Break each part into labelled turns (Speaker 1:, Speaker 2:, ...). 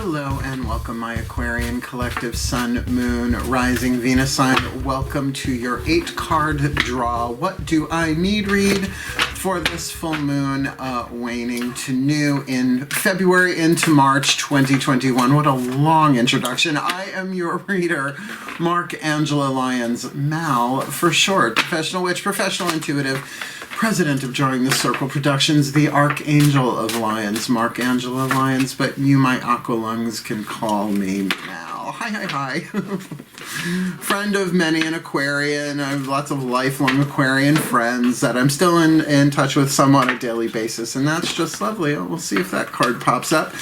Speaker 1: Hello and welcome, my Aquarian collective Sun, Moon, Rising, Venus sign. Welcome to your 8-card draw. What do I need read for this full moon waning to new in February into March 2021? What a long introduction. I am your reader, Mark Angelo Lyons, Mal for short. Professional witch, professional intuitive, president of DrawingTheCircle Productions, the Archangel of Lyons, Mark Angelo Lyons, but you, my aqua lungs, can call me Mal. Hi. Friend of many an Aquarian. I have lots of lifelong Aquarian friends that I'm still in touch with somewhat on a daily basis, and that's just lovely. We'll see if that card pops up.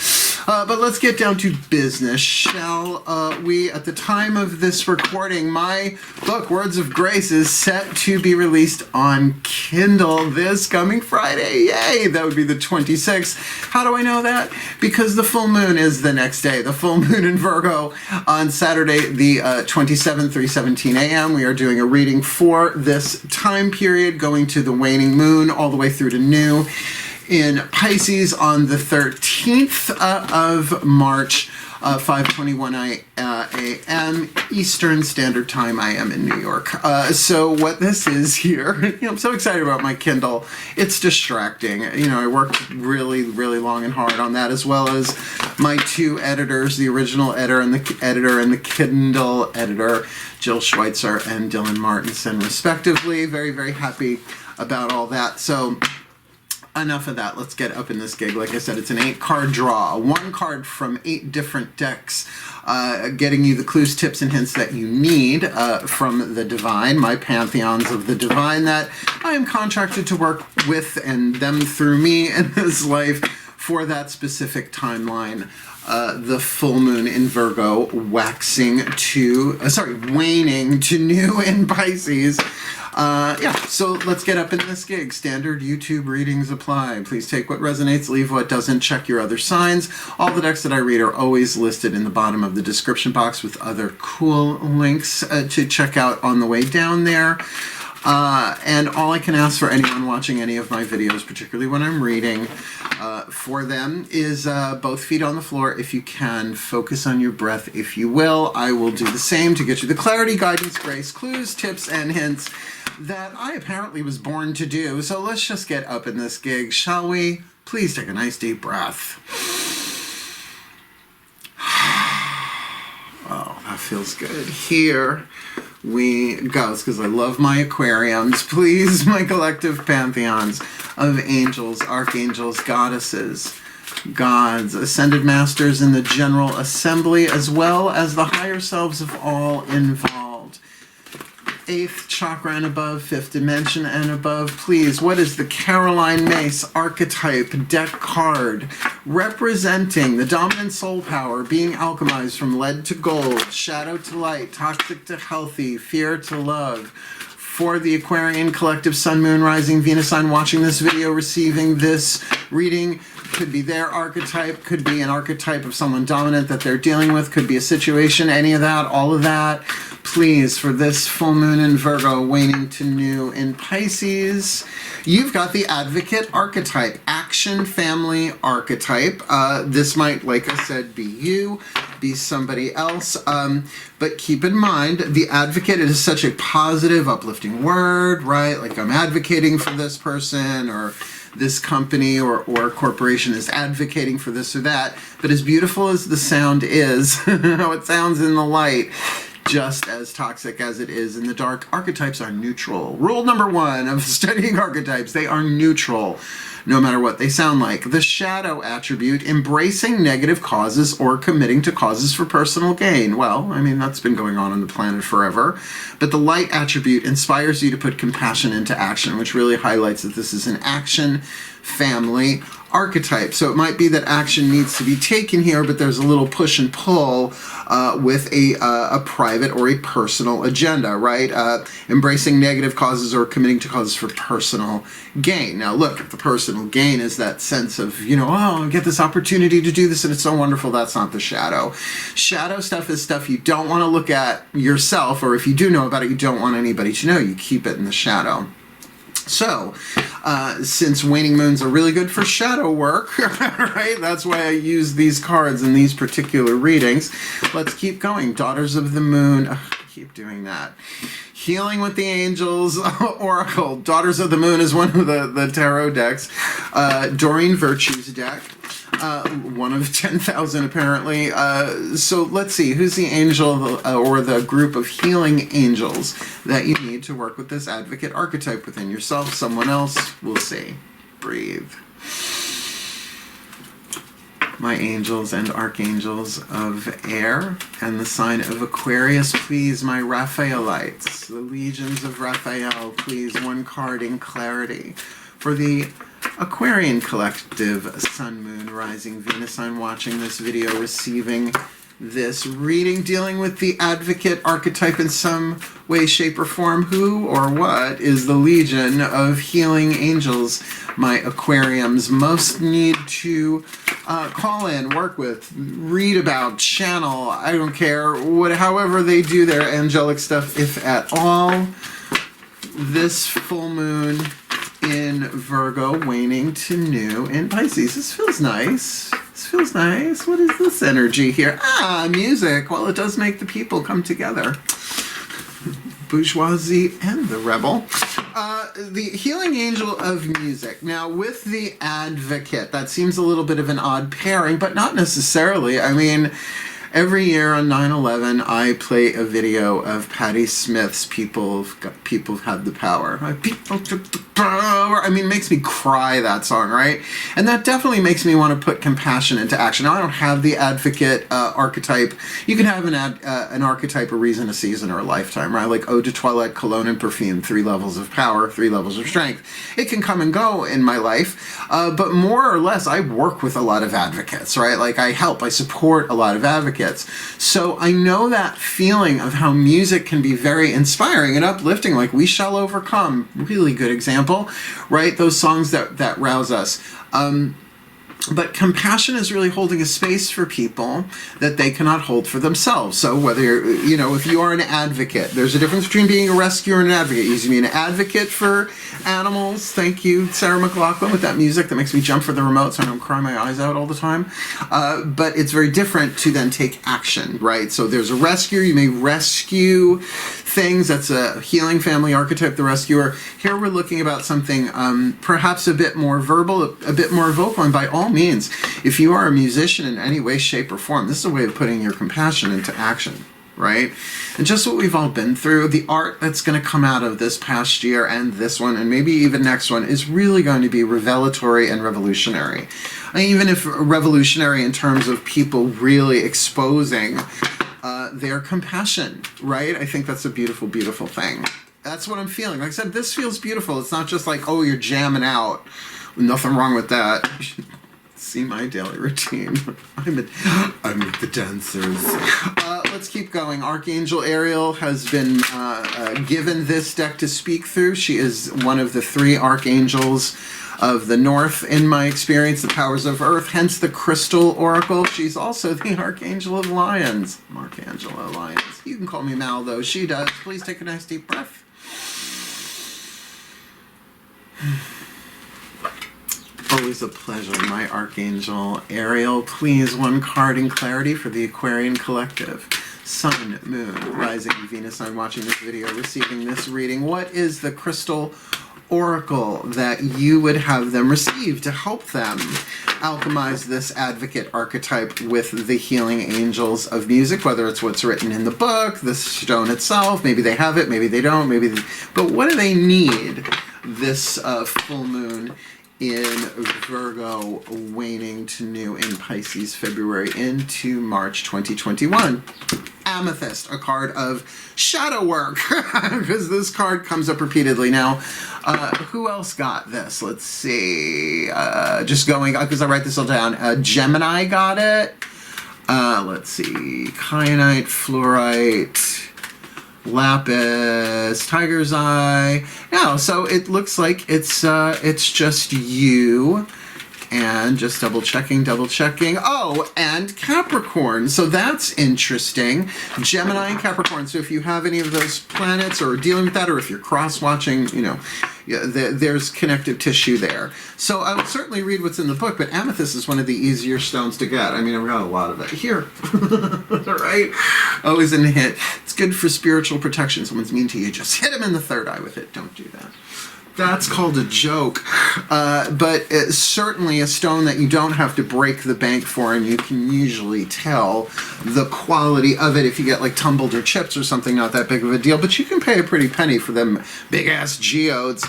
Speaker 1: But let's get down to business, shall we? At the time of this recording, my book, Words of Grace, is set to be released on Kindle this coming Friday. Yay! That would be the 26th. How do I know that? Because the full moon is the next day. The full moon in Virgo on Saturday, the 27th, 3:17 a.m. We are doing a reading for this time period, going to the waning moon all the way through to new in Pisces on the 13th of March, 5:21 a.m. Eastern Standard Time. I am in New York. So what this is here, I'm so excited about my Kindle. It's distracting. I worked really long and hard on that, as well as my two editors, the original editor and the Kindle editor, Jill Schweitzer and Dylan Martinson, respectively. Very happy about all that. So enough of that. Let's get up in this gig. Like I said, it's an 8-card draw. 1 card from 8 different decks, getting you the clues, tips, and hints that you need from the divine, my pantheons of the divine that I am contracted to work with and them through me in this life for that specific timeline. The full moon in Virgo waning to new in Pisces. So let's get up in this gig. Standard YouTube readings apply. Please take what resonates, leave what doesn't. Check your other signs. All the decks that I read are always listed in the bottom of the description box with other cool links to check out on the way down there. And all I can ask for anyone watching any of my videos, particularly when I'm reading for them, is both feet on the floor if you can. Focus on your breath if you will. I will do the same to get you the clarity, guidance, grace, clues, tips, and hints that I apparently was born to do. So let's just get up in this gig, shall we? Please take a nice deep breath. Oh, that feels good. Here we go. It's because I love my aquariums. Please, my collective pantheons of angels, archangels, goddesses, gods, ascended masters in the general assembly, as well as the higher selves of all involved. 8th chakra and above, 5th dimension and above, please. What is the Caroline Mace archetype deck card representing the dominant soul power being alchemized from lead to gold, shadow to light, toxic to healthy, fear to love? For the Aquarian collective Sun, Moon, Rising, Venus sign watching this video, receiving this reading, could be their archetype, could be an archetype of someone dominant that they're dealing with, could be a situation, any of that, all of that. Please, for this full moon in Virgo, waning to new in Pisces, you've got the advocate archetype, action family archetype. This might, like I said, be you, be somebody else. But keep in mind, the advocate is such a positive, uplifting word, right? Like I'm advocating for this person, or this company or corporation is advocating for this or that. But as beautiful as the sound is, how it sounds in the light, just as toxic as it is in the dark. Archetypes are neutral. Rule number 1 of studying archetypes, they are neutral, no matter what they sound like. The shadow attribute, embracing negative causes or committing to causes for personal gain. Well, I mean, that's been going on the planet forever. But the light attribute inspires you to put compassion into action, which really highlights that this is an action family archetype. So it might be that action needs to be taken here, but there's a little push and pull with a private or a personal agenda, right? Embracing negative causes or committing to causes for personal gain. Now look, if the personal gain is that sense of, oh, I get this opportunity to do this and it's so wonderful, that's not the shadow. Shadow stuff is stuff you don't want to look at yourself, or if you do know about it, you don't want anybody to know. You keep it in the shadow. So, since waning moons are really good for shadow work, right? That's why I use these cards in these particular readings. Let's keep going. Daughters of the Moon. Ugh, I keep doing that. Healing with the Angels Oracle. Daughters of the Moon is one of the tarot decks. Doreen Virtue's deck. One of 10,000 apparently. So let's see, who's the angel or the group of healing angels that you need to work with this advocate archetype within yourself, someone else? We'll see. Breathe. My angels and archangels of air and the sign of Aquarius, please, my Raphaelites, the legions of Raphael, please, one card in clarity for the Aquarian collective, Sun, Moon, Rising, Venus sign watching this video, receiving this reading, dealing with the advocate archetype in some way, shape, or form. Who or what is the legion of healing angels my Aquariums most need to call in, work with, read about, channel, I don't care, however they do their angelic stuff, if at all. This full moon in Virgo, waning to new in Pisces. This feels nice. This feels nice. What is this energy here? Music. Well, it does make the people come together. Bourgeoisie and the rebel. The healing angel of music. Now, with the advocate, that seems a little bit of an odd pairing, but not necessarily. I mean, every year on 9/11, I play a video of Patti Smith's People Have the Power. My people took the power. I mean, it makes me cry, that song, right? And that definitely makes me want to put compassion into action. Now, I don't have the advocate archetype. You can have an archetype, a reason, a season, or a lifetime, right? Like Ode to Twilight, Cologne, and Perfume, 3 levels of power, 3 levels of strength. It can come and go in my life, but more or less, I work with a lot of advocates, right? Like, I help, I support a lot of advocates. So I know that feeling of how music can be very inspiring and uplifting, like We Shall Overcome, really good example, right? Those songs that rouse us. But compassion is really holding a space for people that they cannot hold for themselves. So whether you're, if you are an advocate, there's a difference between being a rescuer and an advocate. You can be an advocate for animals. Thank you, Sarah McLachlan, with that music that makes me jump for the remote, so I don't cry my eyes out all the time. But it's very different to then take action, right? So there's a rescuer. You may rescue things. That's a healing family archetype, the rescuer. Here we're looking about something perhaps a bit more verbal, a bit more vocal, and by all means, if you are a musician in any way, shape, or form, this is a way of putting your compassion into action, right? And just what we've all been through, the art that's going to come out of this past year and this one, and maybe even next one, is really going to be revelatory and revolutionary. I mean, even if revolutionary in terms of people really exposing their compassion, right? I think that's a beautiful, beautiful thing. That's what I'm feeling. Like I said, this feels beautiful. It's not just like, oh, you're jamming out. Nothing wrong with that. You should see my daily routine. I'm with the dancers. Let's keep going. Archangel Ariel has been given this deck to speak through. She is one of the 3 archangels of the North, in my experience, the powers of Earth, hence the Crystal Oracle. She's also the Archangel of Lyons. Archangela Lyons. You can call me Mal, though. She does. Please take a nice deep breath. Always a pleasure, my Archangel Ariel. Please, one card in clarity for the Aquarian collective. Sun, Moon, Rising, Venus. I'm watching this video, receiving this reading. What is the Crystal Oracle that you would have them receive to help them alchemize this advocate archetype with the healing angels of music, whether it's what's written in the book, the stone itself, maybe they have it, maybe they don't, but what do they need this full moon in Virgo, waning to new in Pisces, February into March 2021? Amethyst, a card of shadow work, because this card comes up repeatedly. Now, who else got this? Let's see. Just going, because I write this all down. Gemini got it. Let's see. Kyanite, fluorite, lapis, tiger's eye. Yeah, so it looks like it's just you. And just double checking. Oh, and Capricorn. So that's interesting. Gemini and Capricorn. So if you have any of those planets or dealing with that, or if you're cross-watching, Yeah, there's connective tissue there. So I would certainly read what's in the book, but amethyst is one of the easier stones to get. I mean, I've got a lot of it here. Right? Always in a hit. It's good for spiritual protection. Someone's mean to you, just hit them in the third eye with it. Don't do that. That's called a joke. But it's certainly a stone that you don't have to break the bank for, and you can usually tell the quality of it. If you get like tumbled or chips or something, not that big of a deal, but you can pay a pretty penny for them big ass geodes.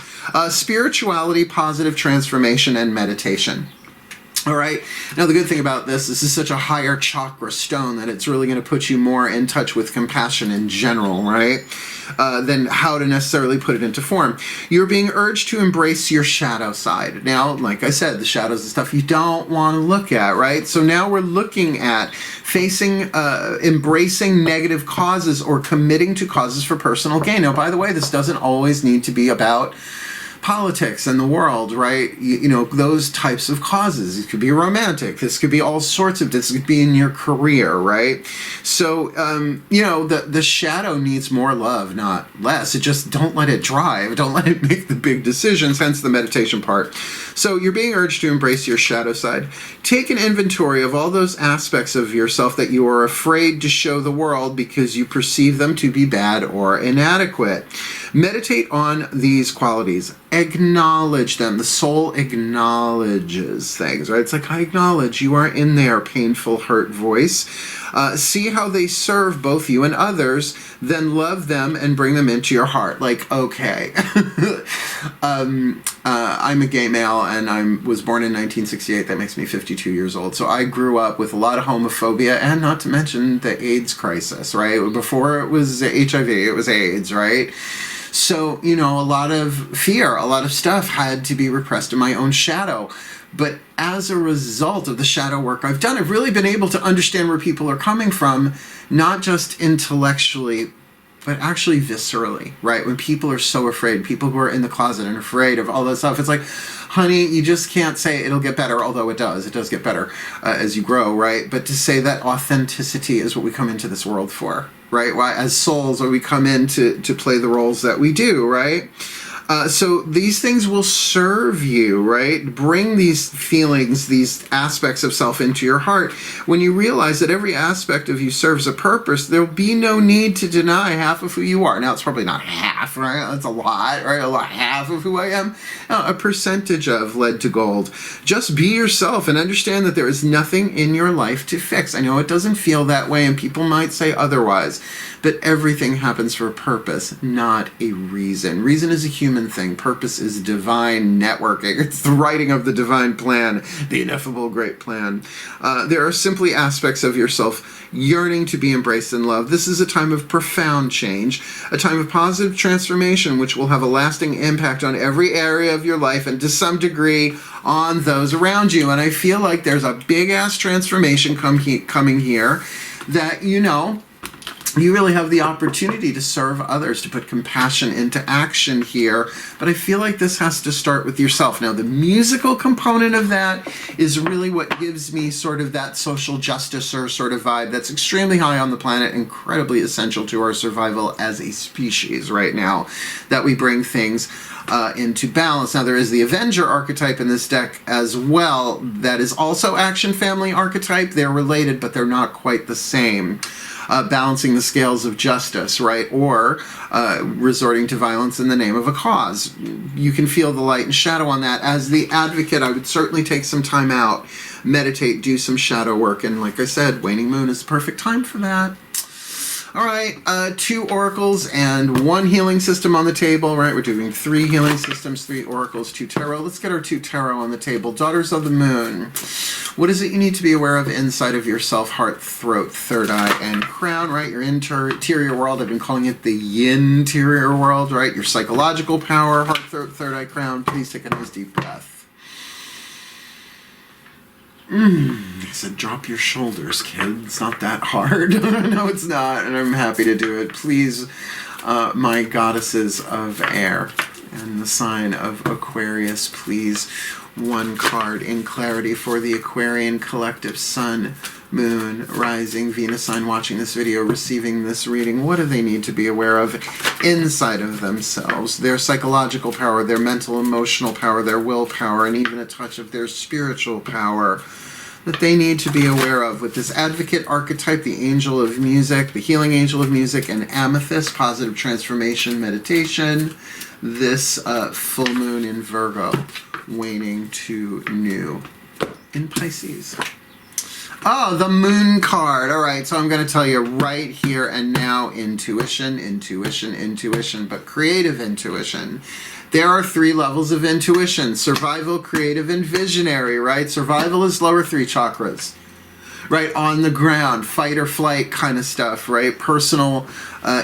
Speaker 1: Spirituality, positive transformation, and meditation. All right. Now, the good thing about this is such a higher chakra stone that it's really going to put you more in touch with compassion in general, right? Than how to necessarily put it into form. You're being urged to embrace your shadow side. Now, like I said, the shadows and stuff you don't want to look at, right? So now we're looking at facing, embracing negative causes or committing to causes for personal gain. Now, by the way, this doesn't always need to be about politics and the world, right? You know, those types of causes. It could be romantic. This could be all sorts of, this could be in your career, right? So, you know, the shadow needs more love, not less. It just, don't let it drive. Don't let it make the big decisions, hence the meditation part. So you're being urged to embrace your shadow side. Take an inventory of all those aspects of yourself that you are afraid to show the world because you perceive them to be bad or inadequate. Meditate on these qualities. Acknowledge them. The soul acknowledges things, right? It's like, I acknowledge you are in there, painful, hurt voice. See how they serve both you and others, then love them and bring them into your heart. Like, okay. I'm a gay male and I was born in 1968. That makes me 52 years old. So I grew up with a lot of homophobia and not to mention the AIDS crisis, right? Before it was HIV, it was AIDS, right? So, you know, a lot of fear, a lot of stuff had to be repressed in my own shadow. But as a result of the shadow work I've done, I've really been able to understand where people are coming from, not just intellectually, but actually viscerally, right? When people are so afraid, people who are in the closet and afraid of all that stuff, it's like, honey, you just can't say it'll get better, although it does get better as you grow, right? But to say that authenticity is what we come into this world for, right? Why, as souls, we come in to play the roles that we do, right? So these things will serve you, right? Bring these feelings, these aspects of self into your heart. When you realize that every aspect of you serves a purpose, there'll be no need to deny half of who you are. Now, it's probably not half, right? That's a lot, right? Half of who I am. A percentage of lead to gold. Just be yourself and understand that there is nothing in your life to fix. I know it doesn't feel that way and people might say otherwise, but everything happens for a purpose, not a reason. Reason is a human thing. Purpose is divine networking. It's the writing of the divine plan, the ineffable great plan. There are simply aspects of yourself yearning to be embraced and loved. This is a time of profound change, a time of positive transformation, which will have a lasting impact on every area of your life and to some degree on those around you. And I feel like there's a big-ass transformation coming here that, you know, you really have the opportunity to serve others, to put compassion into action here. But I feel like this has to start with yourself. Now, the musical component of that is really what gives me sort of that social justice or sort of vibe that's extremely high on the planet, incredibly essential to our survival as a species right now, that we bring things into balance. Now, there is the Avenger archetype in this deck as well. That is also Action Family archetype. They're related, but they're not quite the same. Balancing the scales of justice, right? Or resorting to violence in the name of a cause. You can feel the light and shadow on that. As the advocate, I would certainly take some time out, meditate, do some shadow work. And like I said, waning moon is the perfect time for that. All right, 2 oracles and 1 healing system on the table, right? We're doing 3 healing systems, 3 oracles, 2 tarot. Let's get our 2 tarot on the table. Daughters of the Moon. What is it you need to be aware of inside of yourself, heart, throat, third eye, and crown, right? Your interior world. I've been calling it the yin-terior world, right? Your psychological power, heart, throat, third eye, crown. Please take a nice deep breath. I said, drop your shoulders, kid. It's not that hard. No, it's not, and I'm happy to do it. Please, my goddesses of air and the sign of Aquarius, please, 1 card in clarity for the Aquarian collective sun, Moon, Rising, Venus sign watching this video, receiving this reading, what do they need to be aware of inside of themselves? Their psychological power, their mental, emotional power, their willpower, and even a touch of their spiritual power that they need to be aware of with this advocate archetype, the angel of music, the healing angel of music, and amethyst, positive transformation, meditation. This full moon in Virgo, waning to new in Pisces. Oh, the moon card. All right, so I'm going to tell you right here and now, intuition, intuition, intuition, but creative intuition. There are 3 levels of intuition: survival, creative, and visionary, right? Survival is lower 3 chakras, right? On the ground, fight or flight kind of stuff, right? Personal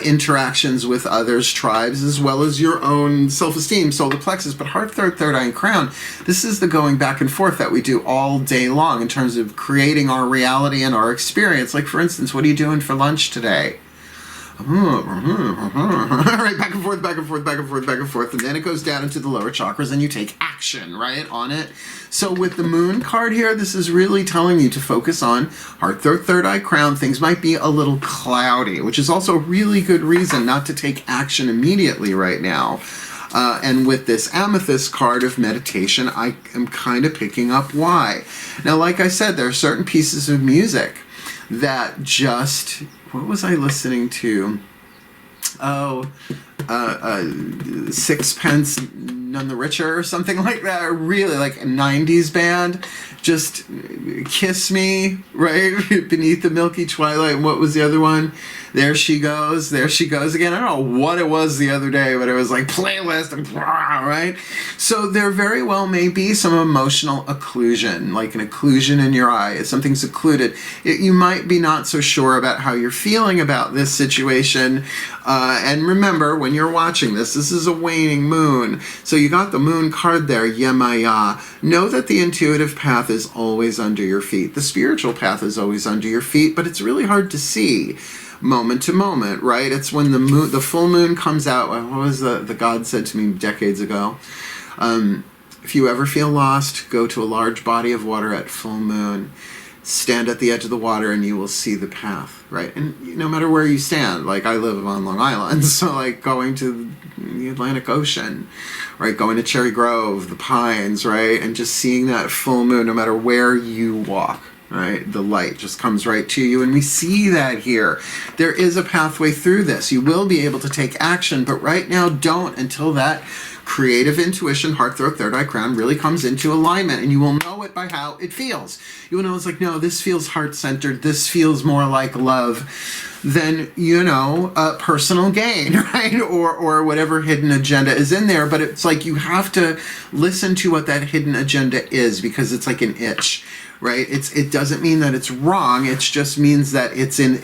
Speaker 1: interactions with others, tribes, as well as your own self-esteem, solar plexus. But heart, third eye, and crown, this is the going back and forth that we do all day long in terms of creating our reality and our experience. Like, for instance, what are you doing for lunch today? Right, back and forth, back and forth, back and forth, back and forth, and then it goes down into the lower chakras and you take action, right, on it. So with the moon card here, this is really telling you to focus on heart, third eye, crown. Things might be a little cloudy, which is also a really good reason not to take action immediately right now. And with this amethyst card of meditation, I am kind of picking up why. Now, like I said, there are certain pieces of music that just... What was I listening to? Oh, Sixpence None the Richer or something like that. Really, like a 90s band. Just Kiss Me, right? Beneath the Milky Twilight. And what was the other one? There She Goes. There She Goes again. I don't know what it was the other day, but it was like playlist and right? So there very well may be some emotional occlusion, like an occlusion in your eye. Something's occluded. You might be not so sure about how you're feeling about this situation. And remember, when you're watching this is a waning moon. So you got the moon card there, Yemaya. Know that the intuitive path is always under your feet. The spiritual path is always under your feet, but it's really hard to see moment to moment, right? It's when the full moon comes out. What was the God said to me decades ago? If you ever feel lost, go to a large body of water at full moon. Stand at the edge of the water and you will see the path, right? And no matter where you stand, like I live on Long Island, so like going to the Atlantic Ocean, right? Going to Cherry Grove, the Pines, right? And just seeing that full moon, no matter where you walk, right? The light just comes right to you, and we see that here. There is a pathway through this. You will be able to take action, but right now don't until that creative intuition, heart, third eye, crown really comes into alignment, and you will know it by how it feels. You will know it's like, no, this feels heart-centered. This feels more like love than, personal gain, right? Or whatever hidden agenda is in there. But it's like you have to listen to what that hidden agenda is, because it's like an itch. Right? It doesn't mean that it's wrong. It just means that it's in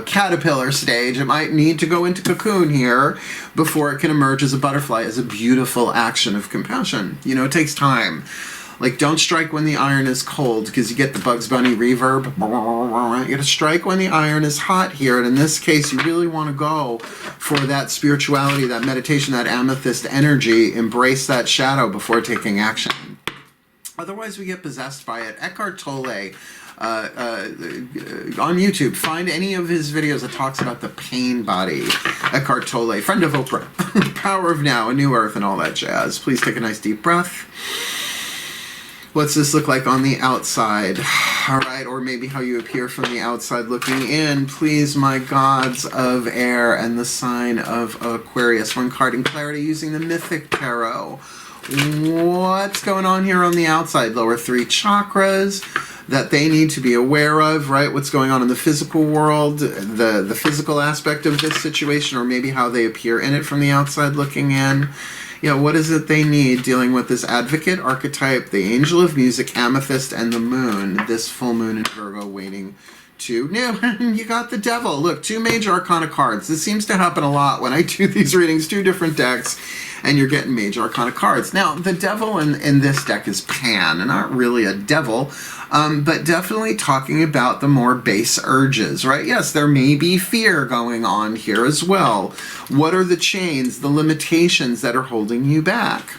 Speaker 1: caterpillar stage. It might need to go into cocoon here before it can emerge as a butterfly, as a beautiful action of compassion. It takes time. Like, don't strike when the iron is cold, because you get the Bugs Bunny reverb. You got to strike when the iron is hot here. And in this case, you really want to go for that spirituality, that meditation, that amethyst energy. Embrace that shadow before taking action. Otherwise, we get possessed by it. Eckhart Tolle, on YouTube, find any of his videos that talks about the pain body. Eckhart Tolle, friend of Oprah, Power of Now, A New Earth, and all that jazz. Please take a nice deep breath. What's this look like on the outside? All right, or maybe how you appear from the outside looking in. Please, my gods of air and the sign of Aquarius. One card in clarity using the Mythic Tarot. What's going on here on the outside? Lower 3 chakras that they need to be aware of, right? What's going on in the physical world, the physical aspect of this situation, or maybe how they appear in it from the outside looking in. What is it they need dealing with this advocate archetype, the angel of music, amethyst, and the moon, this full moon in Virgo waiting to new. You got the devil. Look, 2 major arcana cards. This seems to happen a lot when I do these readings, 2 different decks, and you're getting major arcana cards. Now, the devil in this deck is Pan, and not really a devil, but definitely talking about the more base urges, right? Yes, there may be fear going on here as well. What are the chains, the limitations that are holding you back?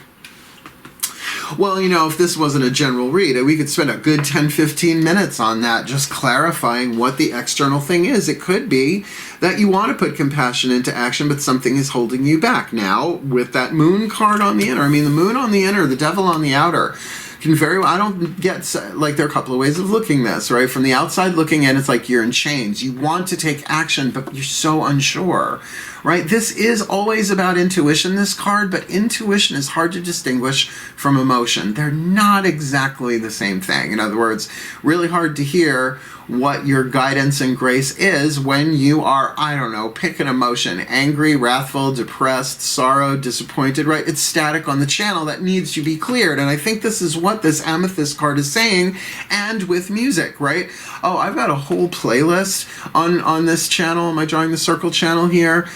Speaker 1: Well, you know, if this wasn't a general read, we could spend a good 10-15 minutes on that, just clarifying what the external thing is. It could be that you want to put compassion into action, but something is holding you back. Now, with that moon card on the inner, I mean, the moon on the inner, the devil on the outer, can very well, I don't get, like, there are a couple of ways of looking at this, right? From the outside looking in, it's like you're in chains. You want to take action, but you're so unsure, right? This is always about intuition, this card, but intuition is hard to distinguish from emotion. They're not exactly the same thing. In other words, really hard to hear what your guidance and grace is when you are, I don't know, pick an emotion, angry, wrathful, depressed, sorrow, disappointed, right? It's static on the channel that needs to be cleared. And I think this is what this amethyst card is saying, and with music, right? Oh, I've got a whole playlist on this channel, my Drawing the Circle channel here,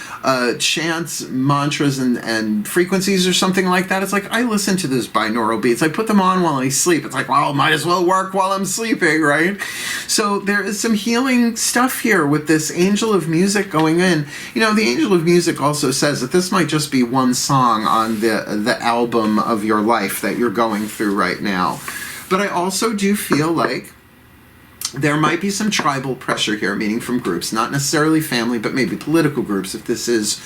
Speaker 1: chants, mantras, and frequencies or something like that. It's like, I listen to those binaural beats. I put them on while I sleep. It's like, well, might as well work while I'm sleeping, right? So there is some healing stuff here with this angel of music going in. You know, the angel of music also says that this might just be one song on the album of your life that you're going through right now. But I also do feel like there might be some tribal pressure here, meaning from groups, not necessarily family, but maybe political groups. If this is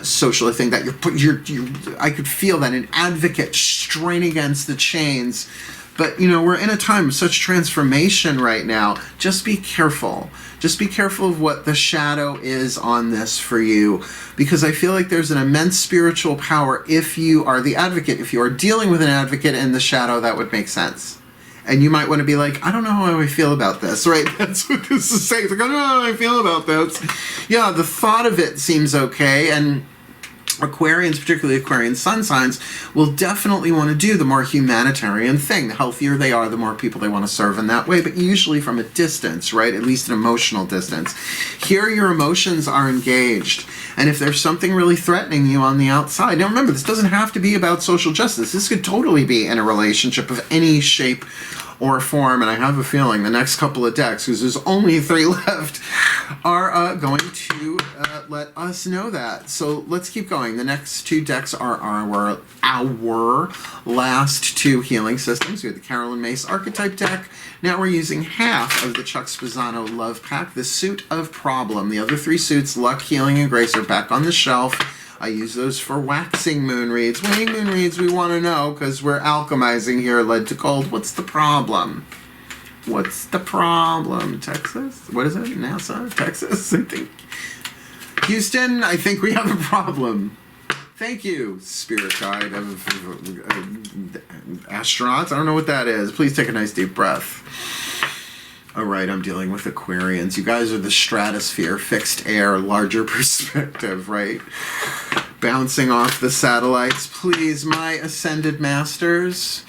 Speaker 1: social, I think that I could feel that an advocate straining against the chains. But, you know, we're in a time of such transformation right now. Just be careful. Just be careful of what the shadow is on this for you, because I feel like there's an immense spiritual power if you are the advocate. If you are dealing with an advocate in the shadow, that would make sense. And you might want to be like, I don't know how I feel about this, right? That's what this is saying. It's like, I don't know how I feel about this. Yeah, the thought of it seems okay, and Aquarians, particularly Aquarian sun signs, will definitely want to do the more humanitarian thing. The healthier they are, the more people they want to serve in that way, but usually from a distance, right? At least an emotional distance. Here, your emotions are engaged, and if there's something really threatening you on the outside, now remember, this doesn't have to be about social justice. This could totally be in a relationship of any shape or form, and I have a feeling the next couple of decks, because there's only 3 left, are going to let us know that. So let's keep going. The next 2 decks are our last 2 healing systems. We have the Carolyn Mace Archetype deck. Now we're using half of the Chuck Spezzano Love Pack, the Suit of Problem. The other 3 suits, Luck, Healing, and Grace, are back on the shelf. I use those for waxing moon reads. Waning moon reads, we want to know, because we're alchemizing here, led to cold. What's the problem? What's the problem? Texas? What is it? NASA? Texas? I think. Houston, I think we have a problem. Thank you, spirit guide of astronauts. I don't know what that is. Please take a nice deep breath. All right, I'm dealing with Aquarians. You guys are the stratosphere, fixed air, larger perspective, right? Bouncing off the satellites. Please, my ascended masters.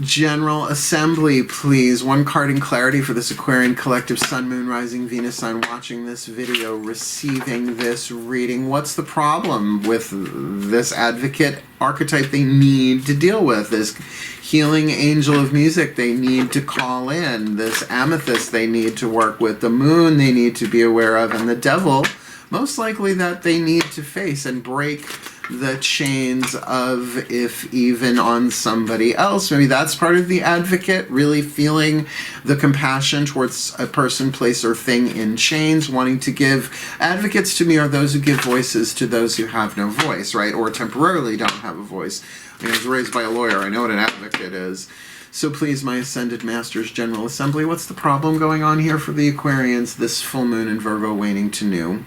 Speaker 1: General Assembly, please. 1 card in clarity for this Aquarian collective, Sun, Moon, Rising, Venus sign, watching this video, receiving this reading. What's the problem with this advocate archetype they need to deal with? This healing angel of music they need to call in. This amethyst they need to work with. The moon they need to be aware of. And the devil, most likely, that they need to face and break the chains of, if even on somebody else. Maybe that's part of the advocate, really feeling the compassion towards a person, place, or thing in chains, wanting to give. Advocates to me are those who give voices to those who have no voice, right? Or temporarily don't have a voice. I was raised by a lawyer. I know what an advocate is. So please, my Ascended Masters, General Assembly, what's the problem going on here for the Aquarians this full moon in Virgo waning to new?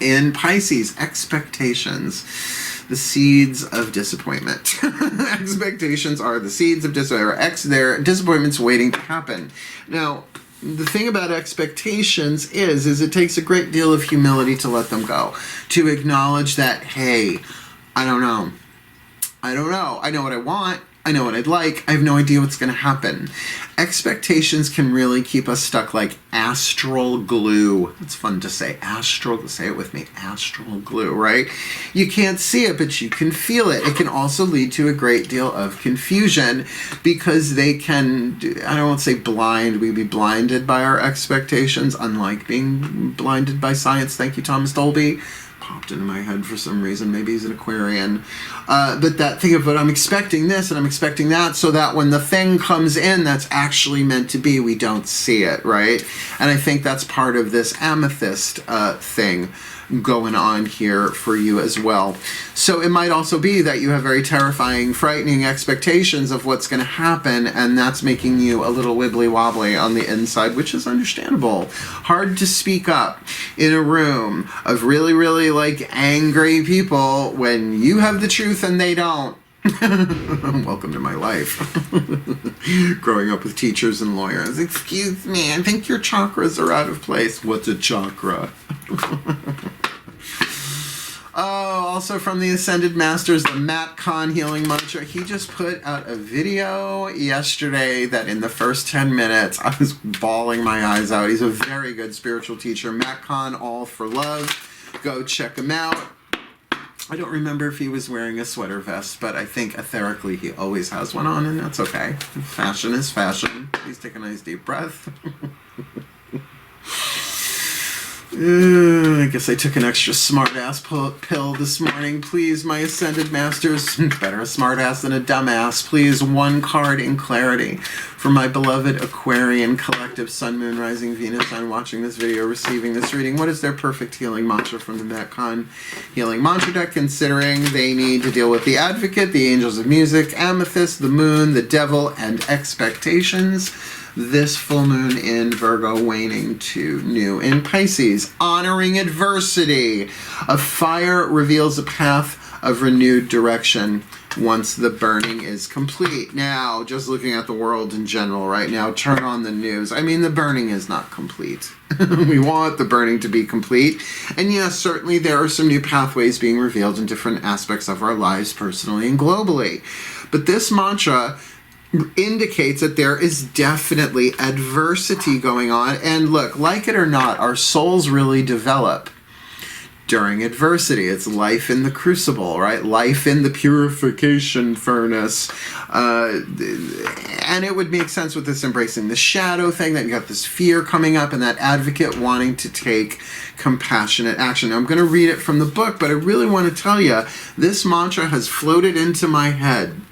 Speaker 1: In Pisces, expectations, the seeds of disappointment. Expectations are the seeds of disappointment, their disappointments waiting to happen. Now, the thing about expectations is it takes a great deal of humility to let them go, to acknowledge that, hey, I don't know. I know what I want. I know what I'd like. I have no idea what's going to happen. Expectations can really keep us stuck like astral glue. It's fun to say. Say it with me. Astral glue, right? You can't see it, but you can feel it. It can also lead to a great deal of confusion because they can, I don't want to say blind, we'd be blinded by our expectations, unlike being blinded by science. Thank you, Thomas Dolby. popped into my head for some reason. Maybe he's an Aquarian. But that thing of, but I'm expecting this and I'm expecting that, so that when the thing comes in that's actually meant to be, we don't see it, right? And I think that's part of this amethyst thing going on here for you as well. So it might also be that you have very terrifying, frightening expectations of what's going to happen, and that's making you a little wibbly wobbly on the inside, which is understandable. Hard to speak up in a room of really, really like angry people when you have the truth and they don't. Welcome to my life. Growing up with teachers and lawyers. Excuse me, I think your chakras are out of place. What's a chakra? Oh, also from the Ascended Masters, the Matt Kahn Healing Mantra. He just put out a video yesterday that in the first 10 minutes, I was bawling my eyes out. He's a very good spiritual teacher. Matt Kahn, All for Love. Go check him out. I don't remember if he was wearing a sweater vest, but I think etherically he always has one on, and that's okay. Fashion is fashion. Please take a nice deep breath. I guess I took an extra smart-ass pill this morning. Please, my Ascended Masters, better a smart-ass than a dumbass. Please, one card in clarity for my beloved Aquarian collective Sun, Moon, Rising, Venus sign watching this video, receiving this reading. What is their perfect healing mantra from the Matt Kahn Healing Mantra deck, considering they need to deal with the Advocate, the Angels of Music, Amethyst, the Moon, the Devil, and expectations? This full moon in Virgo, waning to new in Pisces. Honoring adversity. A fire reveals a path of renewed direction once the burning is complete. Now, just looking at the world in general right now, turn on the news. I mean, the burning is not complete. We want the burning to be complete. And yes, certainly there are some new pathways being revealed in different aspects of our lives, personally and globally. But this mantra indicates that there is definitely adversity going on. And look, like it or not, our souls really develop during adversity. It's life in the crucible, right? Life in the purification furnace. And it would make sense with this embracing the shadow thing, that you got this fear coming up and that Advocate wanting to take compassionate action. Now, I'm going to read it from the book, but I really want to tell you, this mantra has floated into my head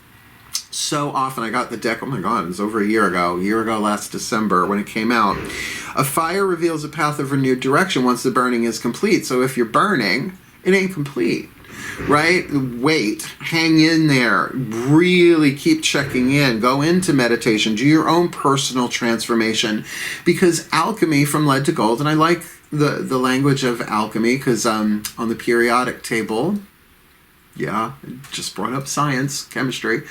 Speaker 1: so often. I got the deck, oh my god, it was over a year ago last December when it came out. A fire reveals a path of renewed direction once the burning is complete. So if you're burning, it ain't complete, right? Wait, hang in there, really keep checking in, go into meditation, do your own personal transformation, because alchemy from lead to gold, and I like the language of alchemy because on the periodic table, yeah, just brought up science, chemistry.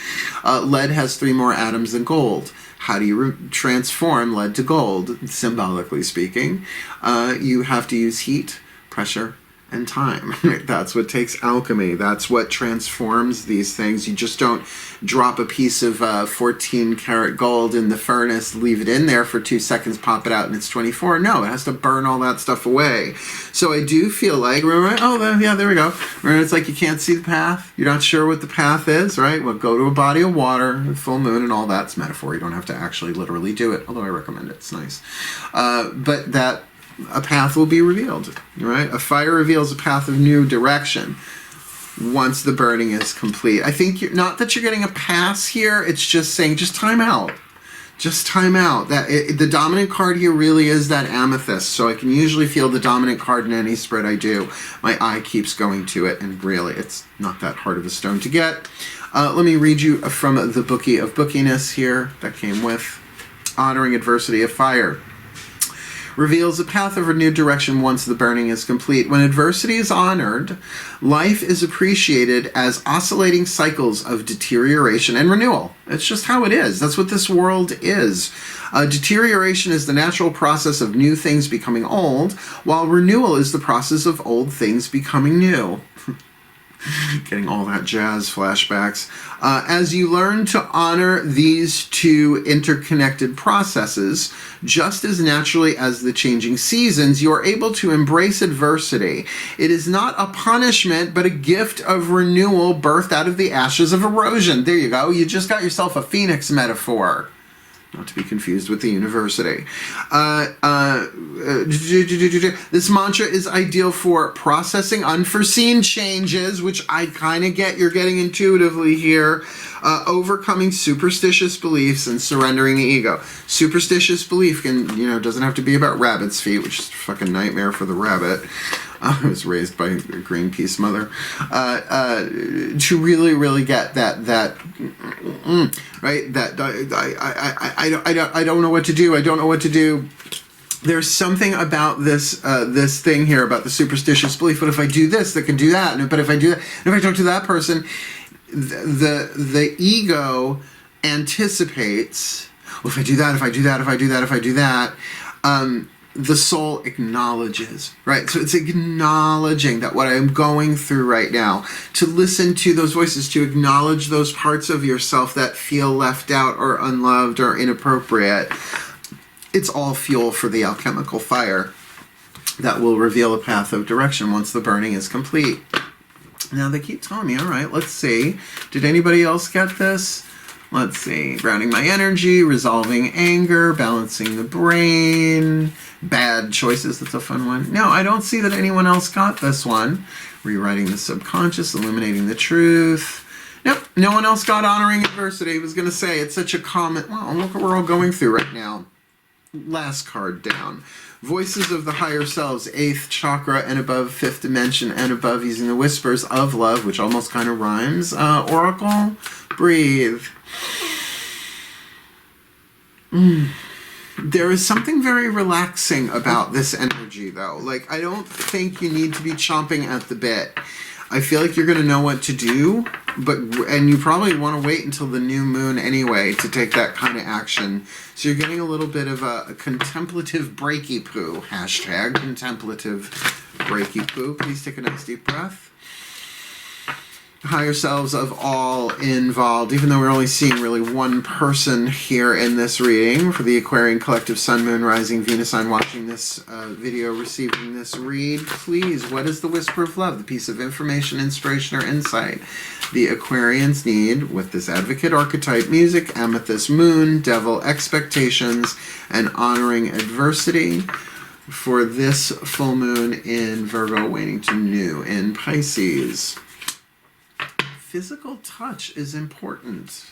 Speaker 1: Lead has 3 more atoms than gold. How do you transform lead to gold, symbolically speaking? You have to use heat, pressure, and time. That's what takes alchemy. That's what transforms these things. You just don't drop a piece of 14 karat gold in the furnace, leave it in there for 2 seconds, pop it out, and it's 24. No, it has to burn all that stuff away. So I do feel like, remember, oh, yeah, there we go. Remember, it's like you can't see the path. You're not sure what the path is, right? Well, go to a body of water, full moon, and all that's metaphor. You don't have to actually literally do it, although I recommend it. It's nice. But that a path will be revealed, right? A fire reveals a path of new direction once the burning is complete. I think not that you're getting a pass here. It's just saying, just time out. Just time out. The dominant card here really is that amethyst. So I can usually feel the dominant card in any spread I do. My eye keeps going to it, and really, it's not that hard of a stone to get. Let me read you from the Bookie of Bookiness here that came with Honoring Adversity of Fire. Reveals a path of renewed direction once the burning is complete. When adversity is honored, life is appreciated as oscillating cycles of deterioration and renewal. It's just how it is. That's what this world is. Deterioration is the natural process of new things becoming old, while renewal is the process of old things becoming new. Getting all that jazz flashbacks. As you learn to honor these two interconnected processes, just as naturally as the changing seasons, you are able to embrace adversity. It is not a punishment, but a gift of renewal birthed out of the ashes of erosion. There you go. You just got yourself a phoenix metaphor. not to be confused with the university. This mantra is ideal for processing unforeseen changes, which I kind of get, you're getting intuitively here, overcoming superstitious beliefs and surrendering the ego. Superstitious belief can, doesn't have to be about rabbit's feet, which is a fucking nightmare for the rabbit. I was raised by a Greenpeace mother. To really get that right, that I don't know what to do. I don't know what to do. There's something about this this thing here about the superstitious belief. But if I do this, that can do that. But if I do that, if I talk to that person, the ego anticipates. Well, if I do that, if I do that, if I do that, if I do that. The soul acknowledges, right? So it's acknowledging that what I'm going through right now, to listen to those voices, to acknowledge those parts of yourself that feel left out or unloved or inappropriate. It's all fuel for the alchemical fire that will reveal a path of direction once the burning is complete. Now they keep telling me, all right, let's see. Did anybody else get this? Let's see. Grounding my energy, resolving anger, balancing the brain, bad choices. That's a fun one. No, I don't see that anyone else got this one. Rewriting the subconscious, illuminating the truth. Nope, no one else got honoring adversity. I was going to say, it's such a common... Well, look what we're all going through right now. Last card down. Voices of the higher selves, 8th chakra and above, 5th dimension and above, using the whispers of love, which almost kind of rhymes. Oracle, breathe. There is something very relaxing about this energy, though. Like, I don't think you need to be chomping at the bit. I feel like you're going to know what to do, and you probably want to wait until the new moon anyway to take that kind of action. So you're getting a little bit of a contemplative breaky poo. Hashtag contemplative breaky poo. Please take a nice deep breath. Higher selves of all involved, even though we're only seeing really one person here in this reading for the Aquarian collective sun, moon, rising, Venus sign watching this video, receiving this read. Please, what is the whisper of love, the piece of information, inspiration, or insight the Aquarians need with this advocate archetype, music, amethyst, moon, devil, expectations, and honoring adversity for this full moon in Virgo, waning to new in Pisces? Physical touch is important.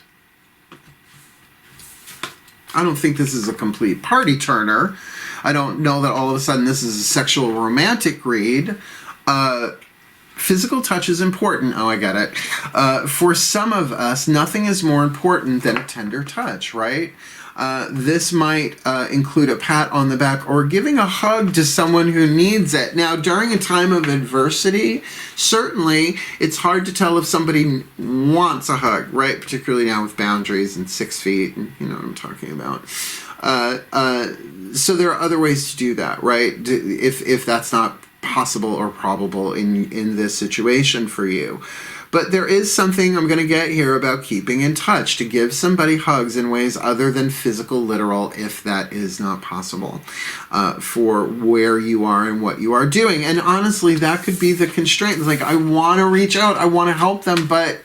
Speaker 1: I don't think this is a complete party turner. I don't know that all of a sudden this is a sexual romantic read. Physical touch is important. Oh, I get it. For some of us, nothing is more important than a tender touch, right? This might include a pat on the back or giving a hug to someone who needs it. Now, during a time of adversity, certainly it's hard to tell if somebody wants a hug, right? Particularly now with boundaries and 6 feet, and you know what I'm talking about. So there are other ways to do that, right? If that's not possible or probable in this situation for you. But there is something I'm going to get here about keeping in touch, to give somebody hugs in ways other than physical, literal, if that is not possible, for where you are and what you are doing. And honestly, that could be the constraint. It's like, I want to reach out, I want to help them, but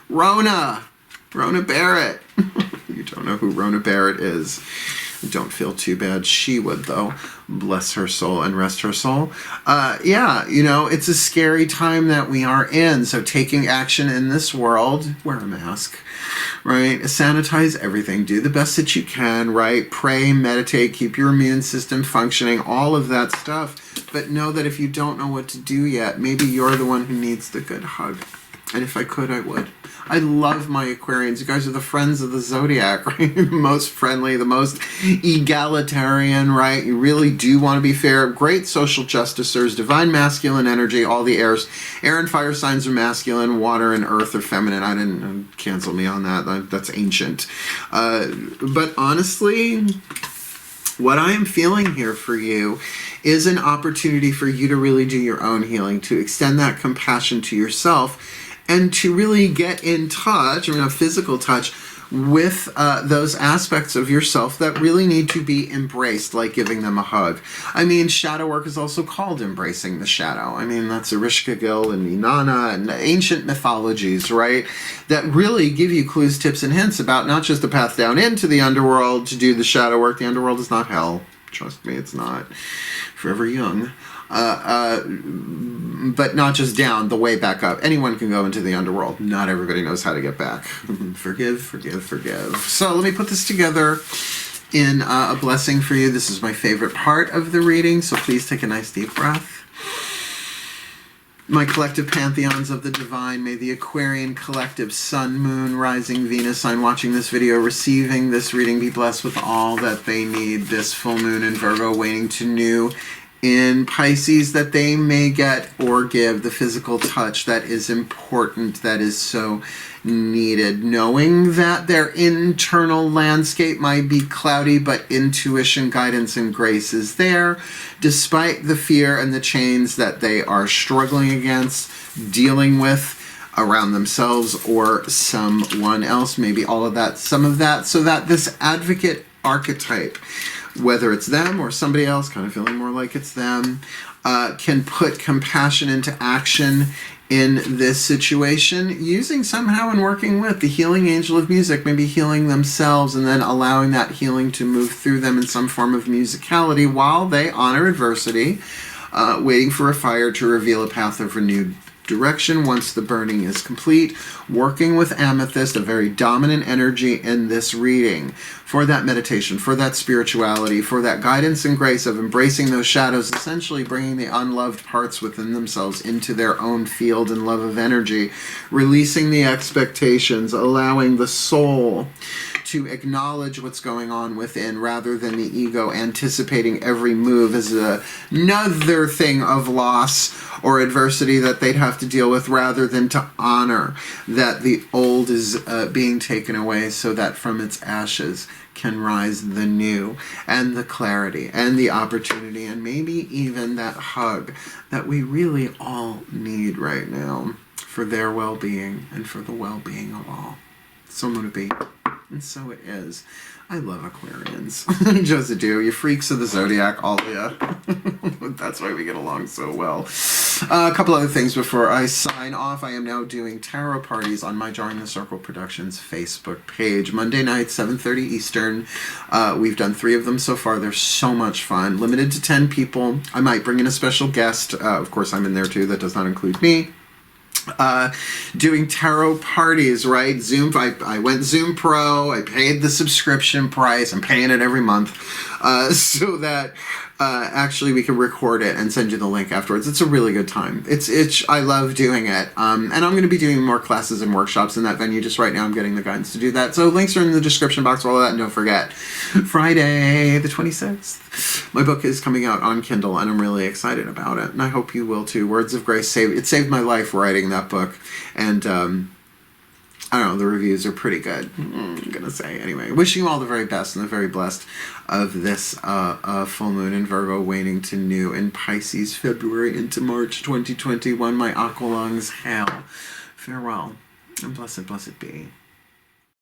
Speaker 1: Rona Barrett. You don't know who Rona Barrett is. Don't feel too bad. She would, though. Bless her soul and rest her soul. Yeah, you know, it's a scary time that we are in. So taking action in this world, wear a mask, right? Sanitize everything. Do the best that you can, right? Pray, meditate, keep your immune system functioning, all of that stuff. But know that if you don't know what to do yet, maybe you're the one who needs the good hug. And if I could, I would. I love my Aquarians. You guys are the friends of the zodiac, right? The most friendly, the most egalitarian, right? You really do want to be fair. Great social justicers, divine masculine energy, all the airs. Air and fire signs are masculine, water and earth are feminine. I didn't cancel me on that. That's ancient. But honestly, what I am feeling here for you is an opportunity for you to really do your own healing, to extend that compassion to yourself, and to really get in touch, I mean, a physical touch, with those aspects of yourself that really need to be embraced, like giving them a hug. I mean, shadow work is also called embracing the shadow. I mean, that's Erishkigal and Inanna and ancient mythologies, right? That really give you clues, tips, and hints about not just the path down into the underworld to do the shadow work. The underworld is not hell. Trust me, it's not. Forever young. But not just down, the way back up. Anyone can go into the underworld. Not everybody knows how to get back. Forgive, forgive, forgive. So let me put this together in a blessing for you. This is my favorite part of the reading, so please take a nice deep breath. My collective pantheons of the divine, may the Aquarian collective sun, moon, rising Venus sign watching this video, receiving this reading, be blessed with all that they need this full moon in Virgo, waning to new in Pisces, that they may get or give the physical touch that is important, that is so needed, knowing that their internal landscape might be cloudy, but intuition, guidance, and grace is there, despite the fear and the chains that they are struggling against, dealing with around themselves or someone else, maybe all of that, some of that, so that this advocate archetype, whether it's them or somebody else, kind of feeling more like it's them, can put compassion into action in this situation, using somehow and working with the healing angel of music, maybe healing themselves and then allowing that healing to move through them in some form of musicality while they honor adversity, waiting for a fire to reveal a path of renewed direction once the burning is complete, working with amethyst, a very dominant energy in this reading, for that meditation, for that spirituality, for that guidance and grace of embracing those shadows, essentially bringing the unloved parts within themselves into their own field and love of energy, releasing the expectations, allowing the soul to acknowledge what's going on within rather than the ego anticipating every move as another thing of loss or adversity that they'd have to deal with, rather than to honor that the old is being taken away so that from its ashes can rise the new, and the clarity and the opportunity, and maybe even that hug that we really all need right now for their well-being and for the well-being of all. So to be. And so it is. I love Aquarians. Just do. You freaks of the zodiac, all of you. That's why we get along so well. A couple other things before I sign off. I am now doing tarot parties on my Drawing the Circle Productions Facebook page. Monday night, 7:30 Eastern. We've done 3 of them so far. They're so much fun. Limited to 10 people. I might bring in a special guest. Of course, I'm in there too. That does not include me. Doing tarot parties, right? Zoom. I went Zoom Pro. I paid the subscription price. I'm paying it every month, so that actually we can record it and send you the link afterwards. It's a really good time. I love doing it. And I'm going to be doing more classes and workshops in that venue. Just right now, I'm getting the guidance to do that. So links are in the description box for all of that. And don't forget, Friday the 26th, my book is coming out on Kindle, and I'm really excited about it. And I hope you will too. Words of Grace saved my life writing that book. And I don't know, the reviews are pretty good, I'm gonna say. Anyway, wishing you all the very best and the very blessed of this full moon in Virgo, waning to new in Pisces, February into March 2021. My aqualungs, hail. Farewell, and blessed, blessed be.